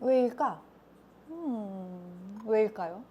왜일까? 왜일까요?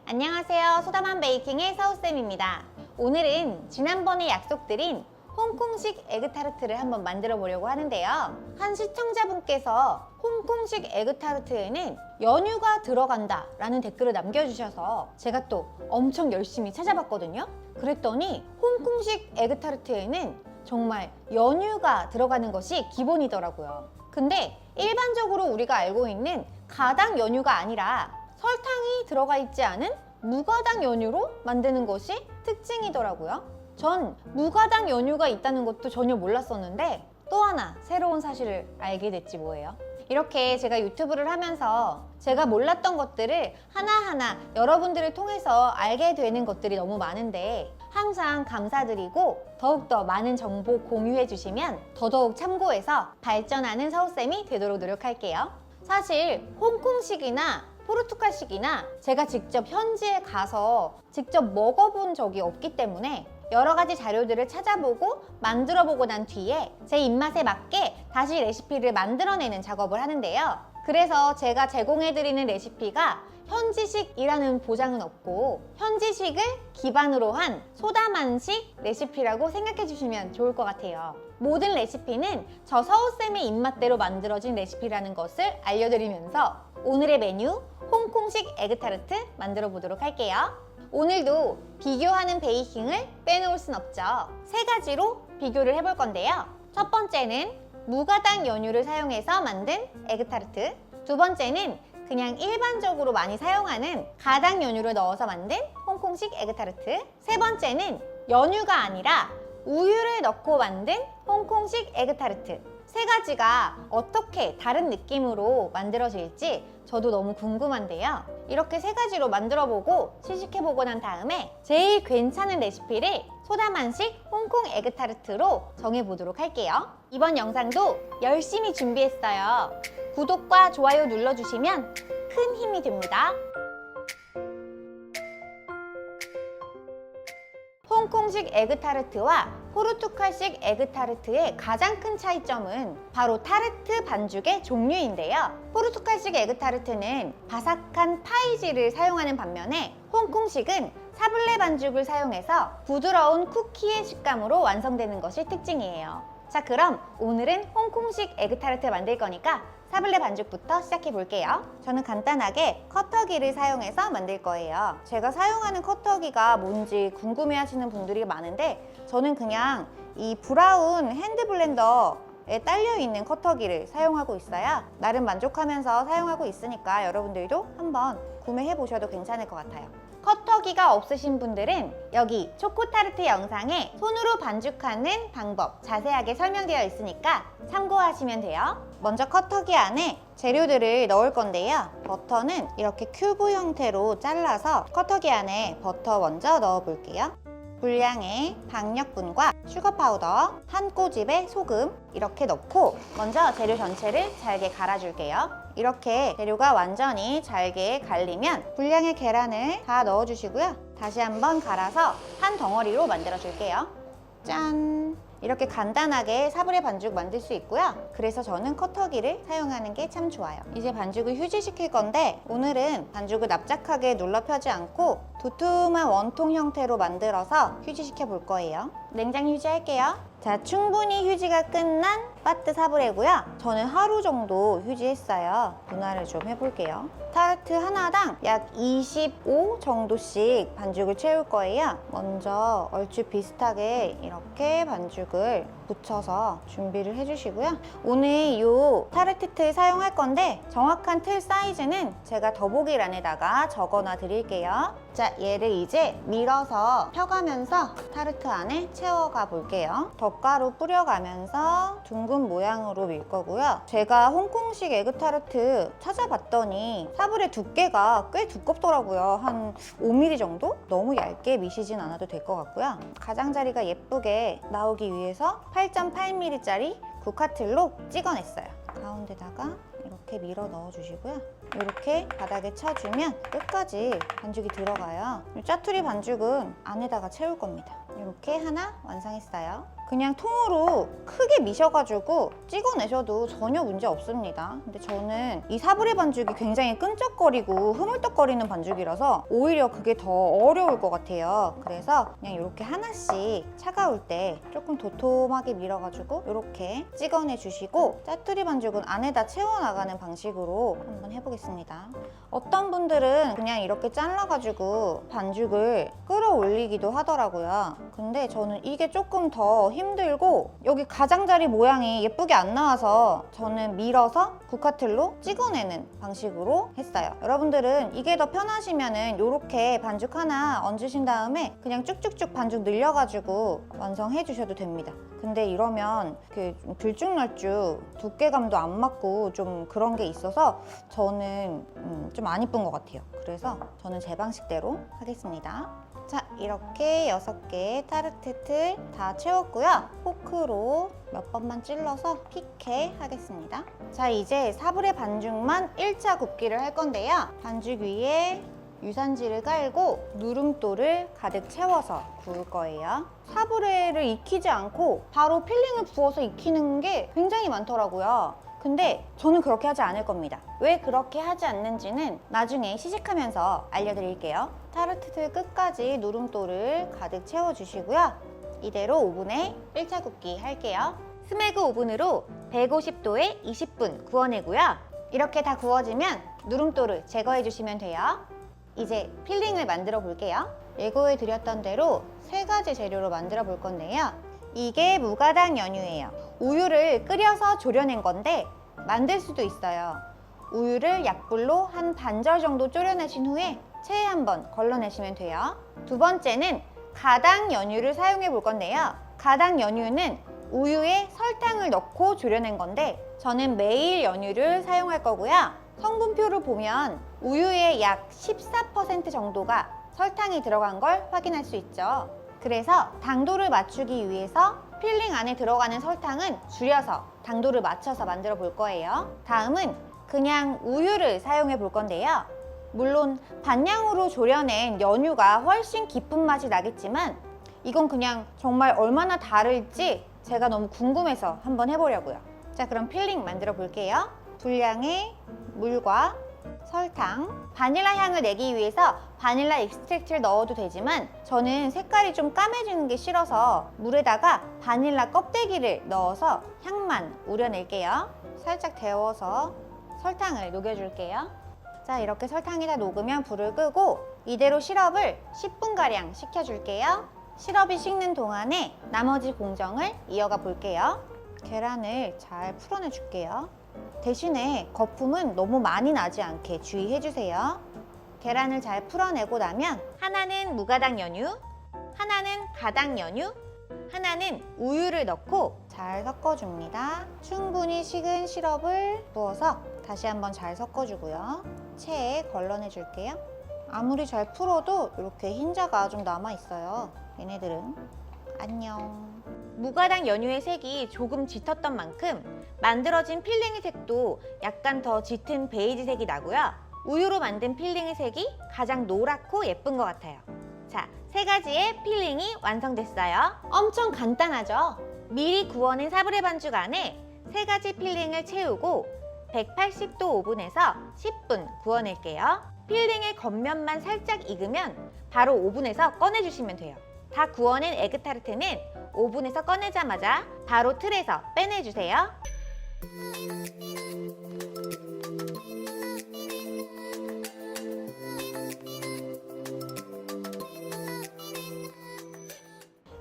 안녕하세요. 소다맘 베이킹의 서우쌤입니다. 오늘은 지난번에 약속드린 홍콩식 에그타르트를 한번 만들어 보려고 하는데요. 한 시청자분께서 홍콩식 에그타르트에는 연유가 들어간다 라는 댓글을 남겨주셔서 제가 또 엄청 열심히 찾아봤거든요. 그랬더니 홍콩식 에그타르트에는 정말 연유가 들어가는 것이 기본이더라고요. 근데 일반적으로 우리가 알고 있는 가당 연유가 아니라 설탕이 들어가 있지 않은 무가당 연유로 만드는 것이 특징이더라고요. 전 무가당 연유가 있다는 것도 전혀 몰랐었는데 또 하나 새로운 사실을 알게 됐지 뭐예요. 이렇게 제가 유튜브를 하면서 제가 몰랐던 것들을 하나하나 여러분들을 통해서 알게 되는 것들이 너무 많은데 항상 감사드리고 더욱더 많은 정보 공유해 주시면 더더욱 참고해서 발전하는 서우쌤이 되도록 노력할게요. 사실 홍콩식이나 포르투갈식이나 제가 직접 현지에 가서 직접 먹어본 적이 없기 때문에 여러 가지 자료들을 찾아보고 만들어보고 난 뒤에 제 입맛에 맞게 다시 레시피를 만들어내는 작업을 하는데요. 그래서 제가 제공해드리는 레시피가 현지식이라는 보장은 없고 현지식을 기반으로 한 소다만식 레시피라고 생각해 주시면 좋을 것 같아요. 모든 레시피는 저 서우쌤의 입맛대로 만들어진 레시피라는 것을 알려드리면서 오늘의 메뉴 홍콩식 에그타르트 만들어 보도록 할게요. 오늘도 비교하는 베이킹을 빼놓을 순 없죠. 세 가지로 비교를 해볼 건데요. 첫 번째는 무가당 연유를 사용해서 만든 에그타르트, 두 번째는 그냥 일반적으로 많이 사용하는 가당 연유를 넣어서 만든 홍콩식 에그타르트, 세 번째는 연유가 아니라 우유를 넣고 만든 홍콩식 에그타르트. 세 가지가 어떻게 다른 느낌으로 만들어질지 저도 너무 궁금한데요. 이렇게 세 가지로 만들어보고 시식해보고 난 다음에 제일 괜찮은 레시피를 소다만식 홍콩 에그타르트로 정해보도록 할게요. 이번 영상도 열심히 준비했어요. 구독과 좋아요 눌러주시면 큰 힘이 됩니다. 홍콩식 에그타르트와 포르투갈식 에그타르트의 가장 큰 차이점은 바로 타르트 반죽의 종류인데요. 포르투갈식 에그타르트는 바삭한 파이지를 사용하는 반면에 홍콩식은 사블레 반죽을 사용해서 부드러운 쿠키의 식감으로 완성되는 것이 특징이에요. 자, 그럼 오늘은 홍콩식 에그타르트 만들 거니까 사블레 반죽부터 시작해 볼게요. 저는 간단하게 커터기를 사용해서 만들 거예요. 제가 사용하는 커터기가 뭔지 궁금해 하시는 분들이 많은데 저는 그냥 이 브라운 핸드 블렌더에 딸려있는 커터기를 사용하고 있어요. 나름 만족하면서 사용하고 있으니까 여러분들도 한번 구매해 보셔도 괜찮을 것 같아요. 커터기가 없으신 분들은 여기 초코타르트 영상에 손으로 반죽하는 방법 자세하게 설명되어 있으니까 참고하시면 돼요. 먼저 커터기 안에 재료들을 넣을 건데요. 버터는 이렇게 큐브 형태로 잘라서 커터기 안에 버터 먼저 넣어 볼게요. 분량의 박력분과 슈거 파우더, 한 꼬집의 소금 이렇게 넣고 먼저 재료 전체를 잘게 갈아줄게요. 이렇게 재료가 완전히 잘게 갈리면 분량의 계란을 다 넣어주시고요. 다시 한번 갈아서 한 덩어리로 만들어줄게요. 짠! 이렇게 간단하게 사블레 반죽 만들 수 있고요. 그래서 저는 커터기를 사용하는 게 참 좋아요. 이제 반죽을 휴지시킬 건데 오늘은 반죽을 납작하게 눌러 펴지 않고 두툼한 원통 형태로 만들어서 휴지시켜 볼 거예요. 냉장 휴지할게요. 자, 충분히 휴지가 끝난 빠뜨 사블레고요. 저는 하루 정도 휴지했어요. 분할을 좀 해볼게요. 타르트 하나당 약 25 정도씩 반죽을 채울 거예요. 먼저 얼추 비슷하게 이렇게 반죽을 붙여서 준비를 해주시고요. 오늘 이 타르트 틀 사용할 건데 정확한 틀 사이즈는 제가 더보기란에다가 적어놔 드릴게요. 자, 얘를 이제 밀어서 펴가면서 타르트 안에 채워가 볼게요. 덧가루 뿌려가면서 둥근 모양으로 밀 거고요. 제가 홍콩식 에그타르트 찾아봤더니 사블의 두께가 꽤 두껍더라고요. 한 5mm 정도? 너무 얇게 미시진 않아도 될 것 같고요. 가장자리가 예쁘게 나오기 위해서 8.8mm짜리 국화틀로 찍어냈어요. 가운데다가 이렇게 밀어 넣어주시고요. 이렇게 바닥에 쳐주면 끝까지 반죽이 들어가요. 짜투리 반죽은 안에다가 채울 겁니다. 이렇게 하나 완성했어요. 그냥 통으로 크게 미셔가지고 찍어내셔도 전혀 문제 없습니다. 근데 저는 이 사브레 반죽이 굉장히 끈적거리고 흐물떡거리는 반죽이라서 오히려 그게 더 어려울 것 같아요. 그래서 그냥 이렇게 하나씩 차가울 때 조금 도톰하게 밀어가지고 이렇게 찍어내 주시고, 짜투리 반죽은 안에다 채워나가는 방식으로 한번 해보겠습니다. 어떤 분들은 그냥 이렇게 잘라가지고 반죽을 끌어올리기도 하더라고요. 근데 저는 이게 조금 더 힘들고 여기 가장자리 모양이 예쁘게 안 나와서 저는 밀어서 국화틀로 찍어내는 방식으로 했어요. 여러분들은 이게 더 편하시면은 이렇게 반죽 하나 얹으신 다음에 그냥 쭉쭉쭉 반죽 늘려가지고 완성해 주셔도 됩니다. 근데 이러면 좀 들쭉날쭉 두께감도 안 맞고 좀 그런 게 있어서 저는 좀 안 이쁜 것 같아요. 그래서 저는 제 방식대로 하겠습니다. 자, 이렇게 6개의 타르트 틀 다 채웠고요. 포크로 몇 번만 찔러서 피케 하겠습니다. 자, 이제 사브레 반죽만 1차 굽기를 할 건데요. 반죽 위에 유산지를 깔고 누름돌을 가득 채워서 구울 거예요. 사브레를 익히지 않고 바로 필링을 부어서 익히는 게 굉장히 많더라고요. 근데 저는 그렇게 하지 않을 겁니다. 왜 그렇게 하지 않는지는 나중에 시식하면서 알려드릴게요. 타르트 틀 끝까지 누름돌을 가득 채워주시고요. 이대로 오븐에 1차 굽기 할게요. 스매그 오븐으로 150도에 20분 구워내고요. 이렇게 다 구워지면 누름돌을 제거해 주시면 돼요. 이제 필링을 만들어 볼게요. 예고해 드렸던 대로 3가지 재료로 만들어 볼 건데요. 이게 무가당 연유예요. 우유를 끓여서 졸여낸 건데 만들 수도 있어요. 우유를 약불로 한 반절 정도 졸여내신 후에 체에 한번 걸러내시면 돼요. 두 번째는 가당 연유를 사용해 볼 건데요. 가당 연유는 우유에 설탕을 넣고 졸여낸 건데 저는 매일 연유를 사용할 거고요. 성분표를 보면 우유의 약 14% 정도가 설탕이 들어간 걸 확인할 수 있죠. 그래서 당도를 맞추기 위해서 필링 안에 들어가는 설탕은 줄여서 당도를 맞춰서 만들어 볼 거예요. 다음은 그냥 우유를 사용해 볼 건데요. 물론 반량으로 졸여낸 연유가 훨씬 깊은 맛이 나겠지만 이건 그냥 정말 얼마나 다를지 제가 너무 궁금해서 한번 해보려고요. 자, 그럼 필링 만들어 볼게요. 분량의 물과 설탕, 바닐라 향을 내기 위해서 바닐라 익스트랙트를 넣어도 되지만 저는 색깔이 좀 까매지는 게 싫어서 물에다가 바닐라 껍데기를 넣어서 향만 우려낼게요. 살짝 데워서 설탕을 녹여줄게요. 자, 이렇게 설탕이 다 녹으면 불을 끄고 이대로 시럽을 10분가량 식혀줄게요. 시럽이 식는 동안에 나머지 공정을 이어가 볼게요. 계란을 잘 풀어내 줄게요. 대신에 거품은 너무 많이 나지 않게 주의해주세요. 계란을 잘 풀어내고 나면 하나는 무가당 연유, 하나는 가당 연유, 하나는 우유를 넣고 잘 섞어줍니다. 충분히 식은 시럽을 부어서 다시 한번 잘 섞어주고요. 체에 걸러내줄게요. 아무리 잘 풀어도 이렇게 흰자가 좀 남아있어요. 얘네들은. 안녕. 무가당 연유의 색이 조금 짙었던 만큼 만들어진 필링의 색도 약간 더 짙은 베이지색이 나고요. 우유로 만든 필링의 색이 가장 노랗고 예쁜 것 같아요. 자, 3가지의 필링이 완성됐어요. 엄청 간단하죠? 미리 구워낸 사브레 반죽 안에 3가지 필링을 채우고 180도 오븐에서 10분 구워낼게요. 필링의 겉면만 살짝 익으면 바로 오븐에서 꺼내주시면 돼요. 다 구워낸 에그타르트는 오븐에서 꺼내자마자 바로 틀에서 빼내주세요.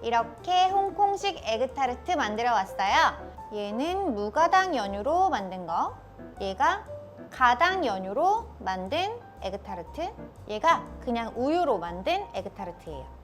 이렇게 홍콩식 에그타르트 만들어 왔어요. 얘는 무가당 연유로 만든 거, 얘가 가당 연유로 만든 에그타르트, 얘가 그냥 우유로 만든 에그타르트예요.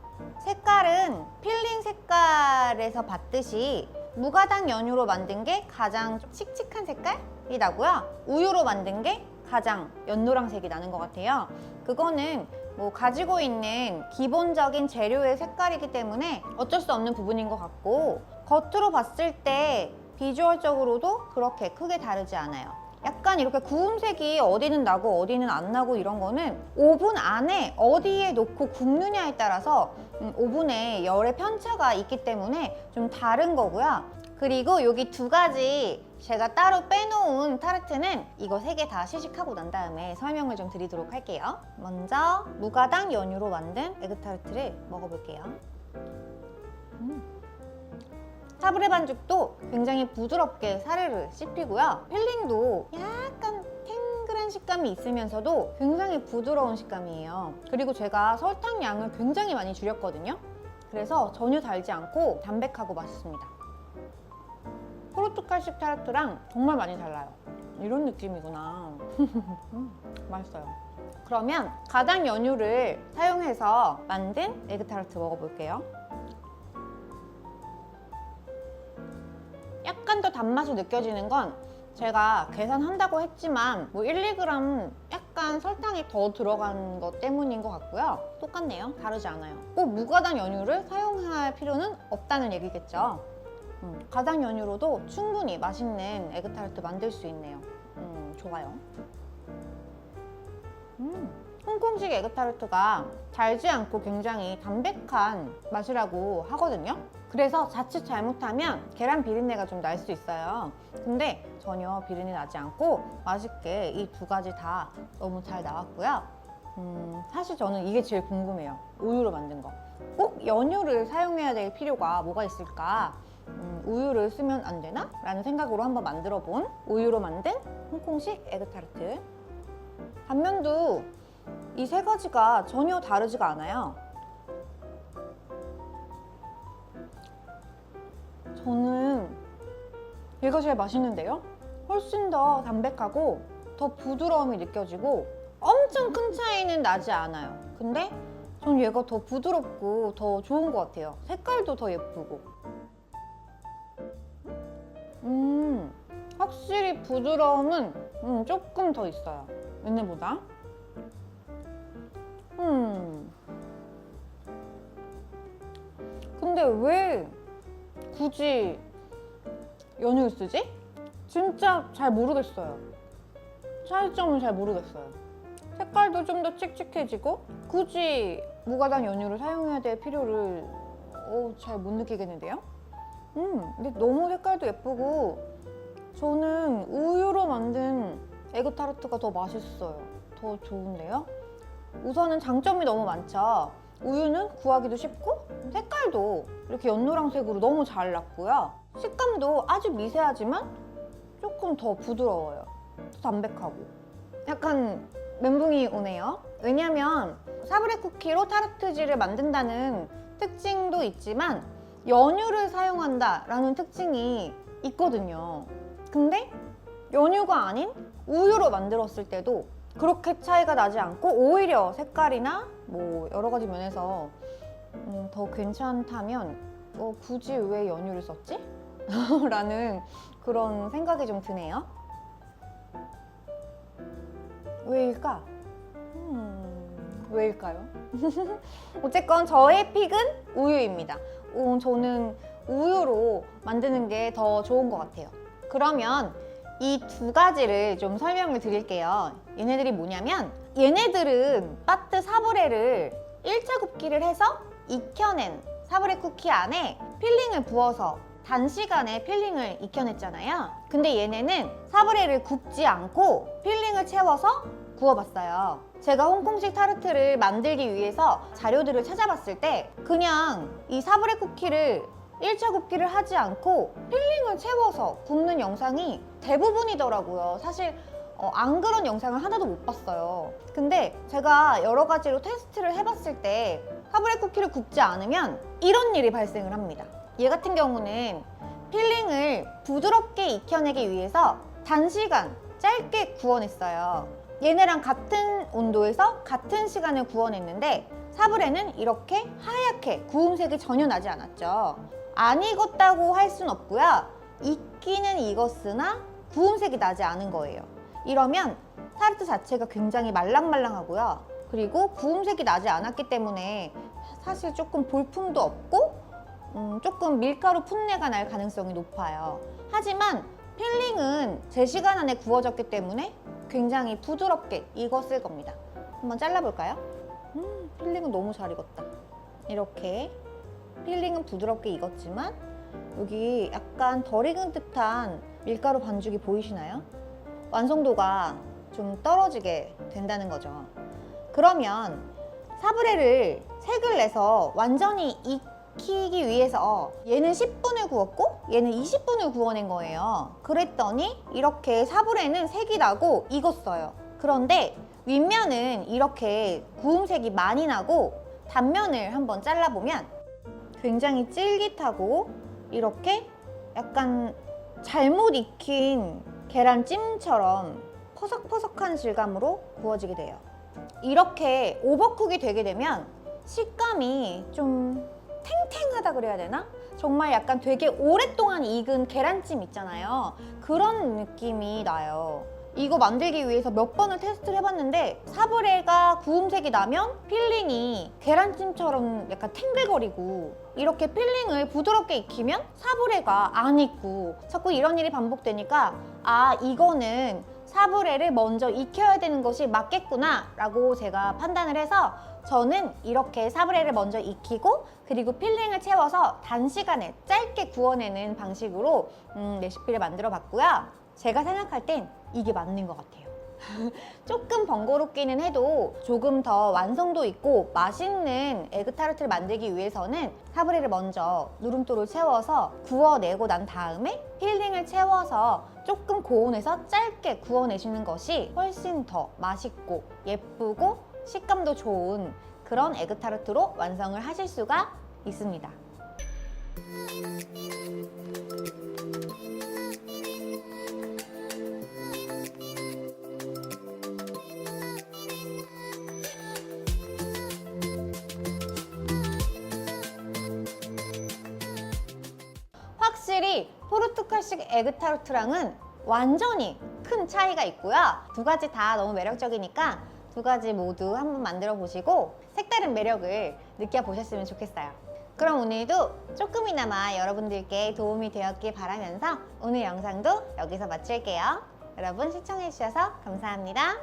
색깔은 필링 색깔에서 봤듯이 무가당 연유로 만든 게 가장 좀 칙칙한 색깔이 나고요. 우유로 만든 게 가장 연노랑색이 나는 것 같아요. 그거는 뭐 가지고 있는 기본적인 재료의 색깔이기 때문에 어쩔 수 없는 부분인 것 같고, 겉으로 봤을 때 비주얼적으로도 그렇게 크게 다르지 않아요. 약간 이렇게 구움색이 어디는 나고 어디는 안 나고 이런 거는 오븐 안에 어디에 놓고 굽느냐에 따라서 오븐의 열의 편차가 있기 때문에 좀 다른 거고요. 그리고 여기 두 가지 제가 따로 빼놓은 타르트는 이거 3개 다 시식하고 난 다음에 설명을 좀 드리도록 할게요. 먼저 무가당 연유로 만든 에그타르트를 먹어볼게요. 사브레 반죽도 굉장히 부드럽게 사르르 씹히고요. 필링도 약간 탱글한 식감이 있으면서도 굉장히 부드러운 식감이에요. 그리고 제가 설탕 양을 굉장히 많이 줄였거든요. 그래서 전혀 달지 않고 담백하고 맛있습니다. 포르투갈식 타르트랑 정말 많이 달라요. 이런 느낌이구나. 맛있어요. 그러면 가당 연유를 사용해서 만든 에그타르트 먹어볼게요. 약간 더 단맛이 느껴지는 건 제가 계산한다고 했지만 뭐 1, 2g 약간 설탕이 더 들어간 것 때문인 것 같고요. 똑같네요. 다르지 않아요. 꼭 무가당 연유를 사용할 필요는 없다는 얘기겠죠. 가당 연유로도 충분히 맛있는 에그타르트 만들 수 있네요. 좋아요. 홍콩식 에그타르트가 달지 않고 굉장히 담백한 맛이라고 하거든요. 그래서 자칫 잘못하면 계란 비린내가 좀 날 수 있어요. 근데 전혀 비린내 나지 않고 맛있게 이 두 가지 다 너무 잘 나왔고요. 사실 저는 이게 제일 궁금해요. 우유로 만든 거. 꼭 연유를 사용해야 될 필요가 뭐가 있을까? 우유를 쓰면 안 되나? 라는 생각으로 한번 만들어 본 우유로 만든 홍콩식 에그타르트. 단면도 이 3가지가 전혀 다르지가 않아요. 저는 얘가 제일 맛있는데요? 훨씬 더 담백하고 더 부드러움이 느껴지고 엄청 큰 차이는 나지 않아요. 근데 전 얘가 더 부드럽고 더 좋은 것 같아요. 색깔도 더 예쁘고. 확실히 부드러움은 조금 더 있어요. 얘네보다. 근데 왜 굳이 연유를 쓰지? 진짜 잘 모르겠어요. 차이점을 잘 모르겠어요. 색깔도 좀 더 칙칙해지고 굳이 무가당 연유를 사용해야 될 필요를 잘 못 느끼겠는데요? 근데 너무 색깔도 예쁘고 저는 우유로 만든 에그타르트가 더 맛있어요. 더 좋은데요? 우선은 장점이 너무 많죠. 우유는 구하기도 쉽고 색깔도 이렇게 연노랑색으로 너무 잘 났고요. 식감도 아주 미세하지만 조금 더 부드러워요. 더 담백하고. 약간 멘붕이 오네요. 왜냐면 사브레 쿠키로 타르트지를 만든다는 특징도 있지만 연유를 사용한다라는 특징이 있거든요. 근데 연유가 아닌 우유로 만들었을 때도 그렇게 차이가 나지 않고 오히려 색깔이나 뭐 여러 가지 면에서 더 괜찮다면 굳이 왜 연유를 썼지? 라는 그런 생각이 좀 드네요. 왜일까? 왜일까요? 어쨌건 저의 픽은 우유입니다. 저는 우유로 만드는 게 더 좋은 것 같아요. 그러면 이 2가지를 좀 설명을 드릴게요. 얘네들이 뭐냐면 얘네들은 바트 사브레를 1차 굽기를 해서 익혀낸 사브레 쿠키 안에 필링을 부어서 단시간에 필링을 익혀냈잖아요. 근데 얘네는 사브레를 굽지 않고 필링을 채워서 구워봤어요. 제가 홍콩식 타르트를 만들기 위해서 자료들을 찾아봤을 때 그냥 이 사브레 쿠키를 1차 굽기를 하지 않고 필링을 채워서 굽는 영상이 대부분이더라고요. 사실 안 그런 영상을 하나도 못 봤어요. 근데 제가 여러 가지로 테스트를 해봤을 때 사브레 쿠키를 굽지 않으면 이런 일이 발생을 합니다. 얘 같은 경우는 필링을 부드럽게 익혀내기 위해서 단시간 짧게 구워냈어요. 얘네랑 같은 온도에서 같은 시간을 구워냈는데 사브레는 이렇게 하얗게 구움색이 전혀 나지 않았죠. 안 익었다고 할 순 없고요. 익기는 익었으나 구움색이 나지 않은 거예요. 이러면 타르트 자체가 굉장히 말랑말랑하고요. 그리고 구움색이 나지 않았기 때문에 사실 조금 볼품도 없고 조금 밀가루 풋내가 날 가능성이 높아요. 하지만 필링은 제 시간 안에 구워졌기 때문에 굉장히 부드럽게 익었을 겁니다. 한번 잘라볼까요? 필링은 너무 잘 익었다. 이렇게 필링은 부드럽게 익었지만 여기 약간 덜 익은 듯한 밀가루 반죽이 보이시나요? 완성도가 좀 떨어지게 된다는 거죠. 그러면 사브레를 색을 내서 완전히 익히기 위해서 얘는 10분을 구웠고 얘는 20분을 구워낸 거예요. 그랬더니 이렇게 사브레는 색이 나고 익었어요. 그런데 윗면은 이렇게 구움색이 많이 나고 단면을 한번 잘라보면 굉장히 쫄깃하고 이렇게 약간 잘못 익힌 계란찜처럼 퍼석퍼석한 질감으로 구워지게 돼요. 이렇게 오버쿡이 되게 되면 식감이 좀 탱탱하다 그래야 되나? 정말 약간 되게 오랫동안 익은 계란찜 있잖아요. 그런 느낌이 나요. 이거 만들기 위해서 몇 번을 테스트를 해봤는데 사브레가 구움색이 나면 필링이 계란찜처럼 약간 탱글거리고 이렇게 필링을 부드럽게 익히면 사브레가 안 익고 자꾸 이런 일이 반복되니까 아 이거는 사브레를 먼저 익혀야 되는 것이 맞겠구나 라고 제가 판단을 해서 저는 이렇게 사브레를 먼저 익히고 그리고 필링을 채워서 단시간에 짧게 구워내는 방식으로 레시피를 만들어 봤고요. 제가 생각할 땐 이게 맞는 것 같아요. 조금 번거롭기는 해도 조금 더 완성도 있고 맛있는 에그타르트를 만들기 위해서는 사브레를 먼저 누름돌을 채워서 구워내고 난 다음에 필링을 채워서 조금 고온에서 짧게 구워내시는 것이 훨씬 더 맛있고 예쁘고 식감도 좋은 그런 에그타르트로 완성을 하실 수가 있습니다. 확실히 포르투갈식 에그타르트랑은 완전히 큰 차이가 있고요. 두 가지 다 너무 매력적이니까 두 가지 모두 한번 만들어 보시고 색다른 매력을 느껴보셨으면 좋겠어요. 그럼 오늘도 조금이나마 여러분들께 도움이 되었길 바라면서 오늘 영상도 여기서 마칠게요. 여러분 시청해주셔서 감사합니다.